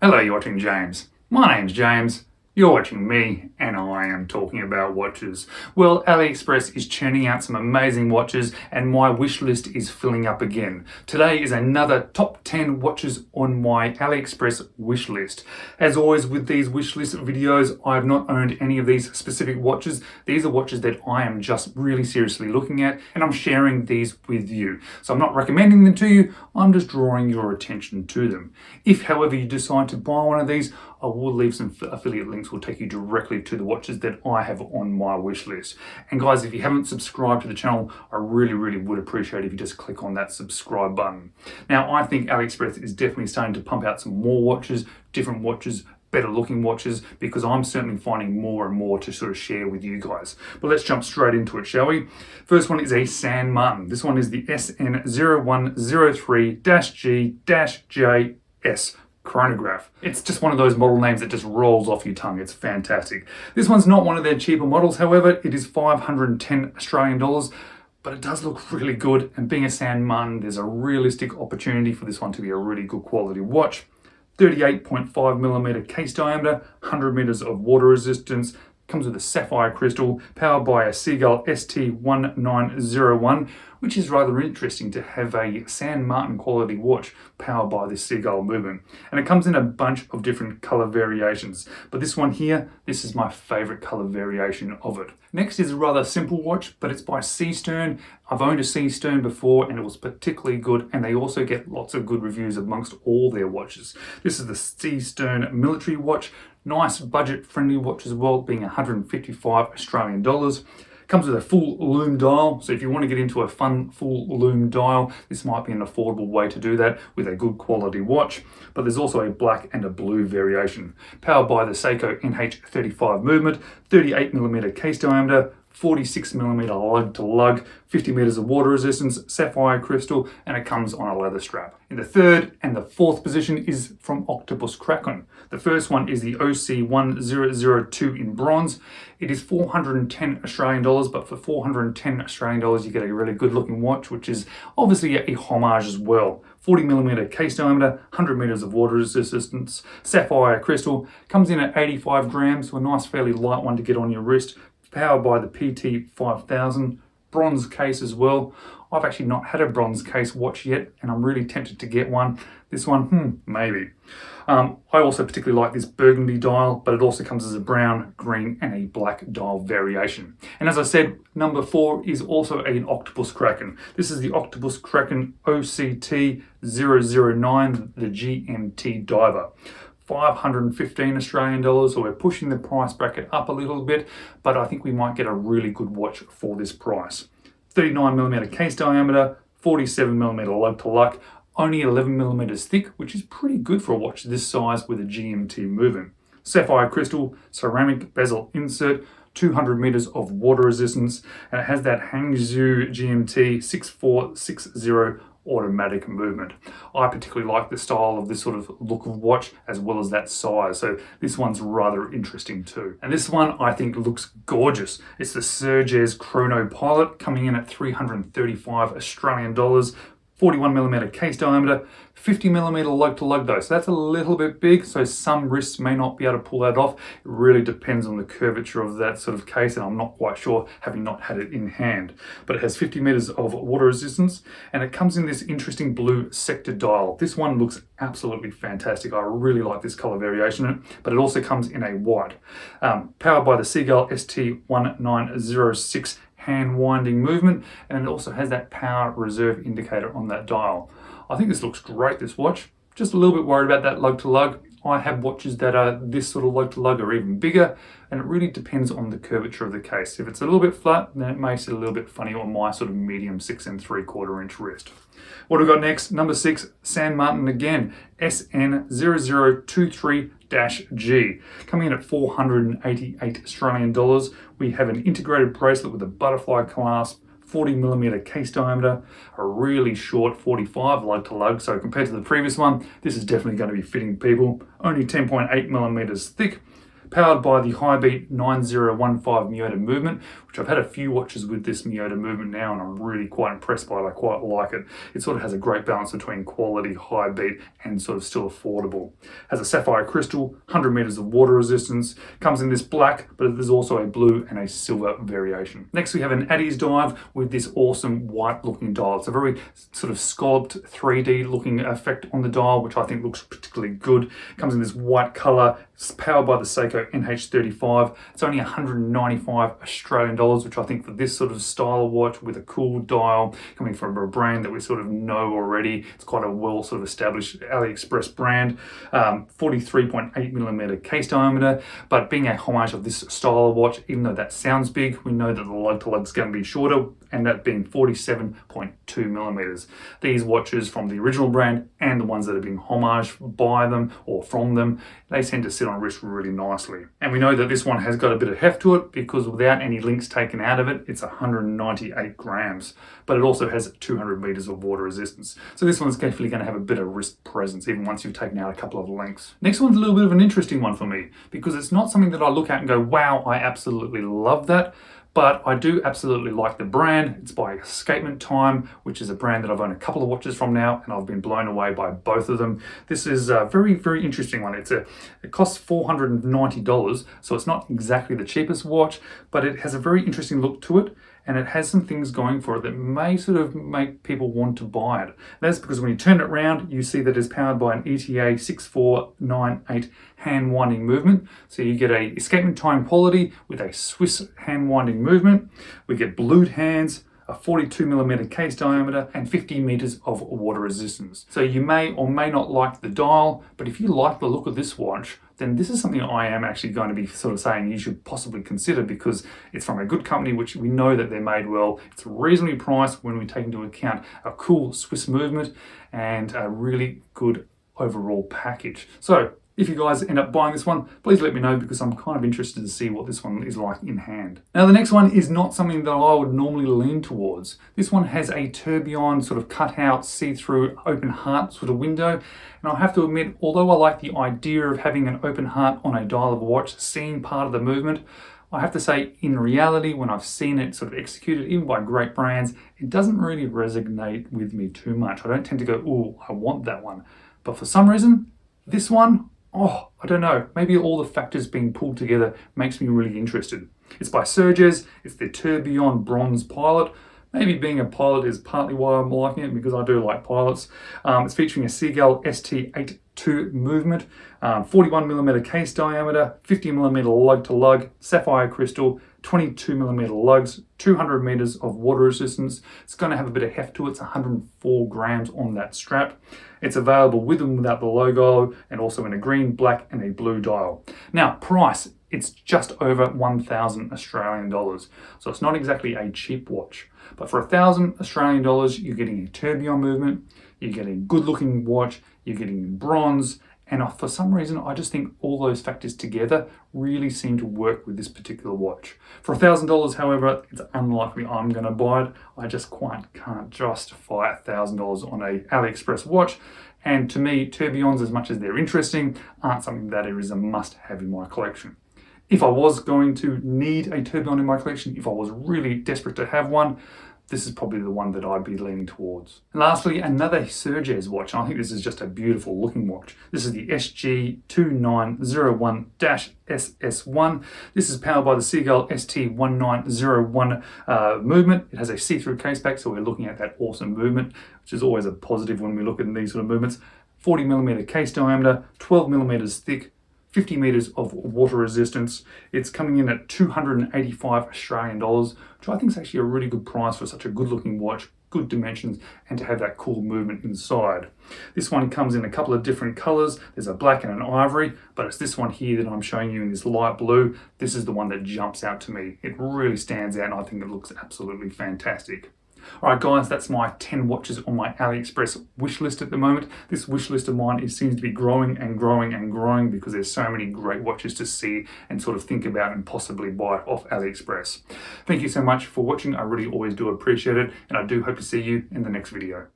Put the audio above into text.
Hello, you're watching James. My name's James. You're watching me, and I am talking about watches. Well, AliExpress is churning out some amazing watches, and my wish list is filling up again. Today is another top 10 watches on my AliExpress wish list. As always with these wish list videos, I have not owned any of these specific watches. These are watches that I am just really seriously looking at, and I'm sharing these with you. So I'm not recommending them to you, I'm just drawing your attention to them. If, however, you decide to buy one of these, I will leave some affiliate links, will take you directly to the watches that I have on my wish list. And guys, if you haven't subscribed to the channel, I really would appreciate it if you just click on that subscribe button. Now, I think AliExpress is definitely starting to pump out some more watches, different watches, better looking watches, because I'm certainly finding more and more to sort of share with you guys. But let's jump straight into it, shall we? First one is a San Martin. This one is the SN0103-G-JS chronograph. It's just one of those model names that just rolls off your tongue. It's fantastic. This one's not one of their cheaper models, however. It is 510 Australian dollars, but it does look really good, and being a San Martin, there's a realistic opportunity for this one to be a really good quality watch. 38.5mm case diameter, 100 meters of water resistance, comes with a sapphire crystal, powered by a Seagull ST1901, which is rather interesting to have a San Martin quality watch powered by this Seagull movement. And it comes in a bunch of different color variations, but this one here, this is my favorite color variation of it. Next is a rather simple watch, but it's by Seastern. I've owned a Seastern before and it was particularly good, and they also get lots of good reviews amongst all their watches. This is the Seastern military watch. Nice budget friendly watch as well, being 155 Australian dollars. Comes with a full lume dial, so if you want to get into a fun full lume dial, this might be an affordable way to do that with a good quality watch. But there's also a black and a blue variation. Powered by the Seiko NH35 movement, 38mm case diameter, 46mm lug to lug, 50 meters of water resistance, sapphire crystal, and it comes on a leather strap. In the third and the fourth position is from Octopus Kraken. The first one is the OC1002 in bronze. It is 410 Australian dollars, but for 410 Australian dollars, you get a really good looking watch, which is obviously a homage as well. 40mm case diameter, 100 meters of water resistance, sapphire crystal, comes in at 85 grams, so a nice fairly light one to get on your wrist. Powered by the PT5000, bronze case as well. I've actually not had a bronze case watch yet, and I'm really tempted to get one. This one, maybe. I also particularly like this burgundy dial, but it also comes as a brown, green, and a black dial variation. And as I said, number 4 is also an Octopus Kraken. This is the Octopus Kraken OCT009, the GMT Diver. 515 Australian dollars, so we're pushing the price bracket up a little bit, but I think we might get a really good watch for this price. 39mm case diameter, 47mm lug to lug, only 11mm thick, which is pretty good for a watch this size with a GMT movement. Sapphire crystal, ceramic bezel insert, 200 meters of water resistance, and it has that Hangzhou GMT 6460 automatic movement. I particularly like the style of this sort of look of watch as well as that size, so this one's rather interesting too. And this one I think looks gorgeous. It's the Serges Chrono Pilot, coming in at 335 Australian dollars. 41mm case diameter, 50mm lug to lug though, so that's a little bit big, so some wrists may not be able to pull that off. It really depends on the curvature of that sort of case, and I'm not quite sure, having not had it in hand. But it has 50 meters of water resistance, and it comes in this interesting blue sector dial. This one looks absolutely fantastic. I really like this color variation in it, but it also comes in a white. Powered by the Seagull ST1906 hand winding movement, and it also has that power reserve indicator on that dial. I think this looks great, this watch. Just a little bit worried about that lug to lug. I have watches that are this sort of lug to lug or even bigger, and it really depends on the curvature of the case. If it's a little bit flat, then it makes it a little bit funny on my sort of medium 6 3/4 inch wrist. What do we got next? Number 6, San Martin again, SN0023-G. Coming in at 488 Australian dollars. We have an integrated bracelet with a butterfly clasp, 40mm case diameter, a really short 45 lug to lug, so compared to the previous one, this is definitely going to be fitting people. Only 10.8mm thick. Powered by the Highbeat 9015 Miota movement, which I've had a few watches with this Miyota movement now, and I'm really quite impressed by it. I quite like it. It sort of has a great balance between quality, high beat, and sort of still affordable. Has a sapphire crystal, 100 meters of water resistance, comes in this black, but there's also a blue and a silver variation. Next we have an Addies dive with this awesome white looking dial. It's a very sort of scalloped 3D looking effect on the dial, which I think looks particularly good. It comes in this white color. It's powered by the Seiko NH35. It's only 195 Australian dollars, which I think for this sort of style of watch with a cool dial coming from a brand that we sort of know already, it's quite a well sort of established AliExpress brand. 43.8 millimeter case diameter, but being a homage of this style of watch, even though that sounds big, we know that the lug to lug is going to be shorter, and that being 47.2 millimeters. These watches from the original brand and the ones that have been homaged by them or from them, they tend to sit on wrist really nicely. And we know that this one has got a bit of heft to it because without any links taken out of it, it's 198 grams, but it also has 200 meters of water resistance. So this one's definitely going to have a bit of wrist presence even once you've taken out a couple of links. Next one's a little bit of an interesting one for me because it's not something that I look at and go, wow, I absolutely love that. But I do absolutely like the brand. It's by Escapement Time, which is a brand that I've owned a couple of watches from now, and I've been blown away by both of them. This is a very, very interesting one. It costs $490, so it's not exactly the cheapest watch, but it has a very interesting look to it, and it has some things going for it that may sort of make people want to buy it. That's because when you turn it around, you see that it's powered by an ETA 6498 hand winding movement. So you get a Escapement Time quality with a Swiss hand winding movement. We get blued hands, a 42 millimeter case diameter, and 50 meters of water resistance. So you may or may not like the dial, but if you like the look of this watch, then this is something I am actually going to be sort of saying you should possibly consider because it's from a good company, which we know that they're made well. It's reasonably priced when we take into account a cool Swiss movement and a really good overall package. So if you guys end up buying this one, please let me know because I'm kind of interested to see what this one is like in hand. Now the next one is not something that I would normally lean towards. This one has a tourbillon sort of cut out, see-through, open heart sort of window. And I have to admit, although I like the idea of having an open heart on a dial of a watch, seeing part of the movement, I have to say in reality, when I've seen it sort of executed, even by great brands, it doesn't really resonate with me too much. I don't tend to go, oh, I want that one. But for some reason, this one, oh, I don't know, maybe all the factors being pulled together makes me really interested. It's by Serges, it's the Tourbillon Bronze Pilot. Maybe being a pilot is partly why I'm liking it, because I do like pilots. It's featuring a Seagull ST82 movement, 41 millimeter case diameter, 50 millimeter lug to lug, sapphire crystal, 22 millimeter lugs, 200 meters of water resistance. It's going to have a bit of heft to it. It's 104 grams on that strap. It's available with and without the logo, and also in a green, black, and a blue dial. Now, price, it's just over 1,000 Australian dollars. So it's not exactly a cheap watch. But for 1,000 Australian dollars, you're getting a tourbillon movement, you're getting a good looking watch, you're getting bronze, and for some reason, I just think all those factors together really seem to work with this particular watch. For $1,000, however, it's unlikely I'm going to buy it. I just quite can't justify $1,000 on a AliExpress watch. And to me, tourbillons, as much as they're interesting, aren't something that is a must-have in my collection. If I was going to need a tourbillon in my collection, if I was really desperate to have one, this is probably the one that I'd be leaning towards. And lastly, another Serges watch, and I think this is just a beautiful looking watch. This is the SG2901-SS1. This is powered by the Seagull ST1901 movement. It has a see-through case back, so we're looking at that awesome movement, which is always a positive when we look at these sort of movements. 40 millimeter case diameter, 12 millimeters thick, 50 meters of water resistance. It's coming in at 285 Australian dollars, which I think is actually a really good price for such a good looking watch, good dimensions, and to have that cool movement inside. This one comes in a couple of different colors. There's a black and an ivory, but it's this one here that I'm showing you in this light blue. This is the one that jumps out to me. It really stands out and I think it looks absolutely fantastic. Alright guys, that's my 10 watches on my AliExpress wish list at the moment. This wish list of mine seems to be growing and growing and growing because there's so many great watches to see and sort of think about and possibly buy off AliExpress. Thank you so much for watching. I really always do appreciate it, and I do hope to see you in the next video.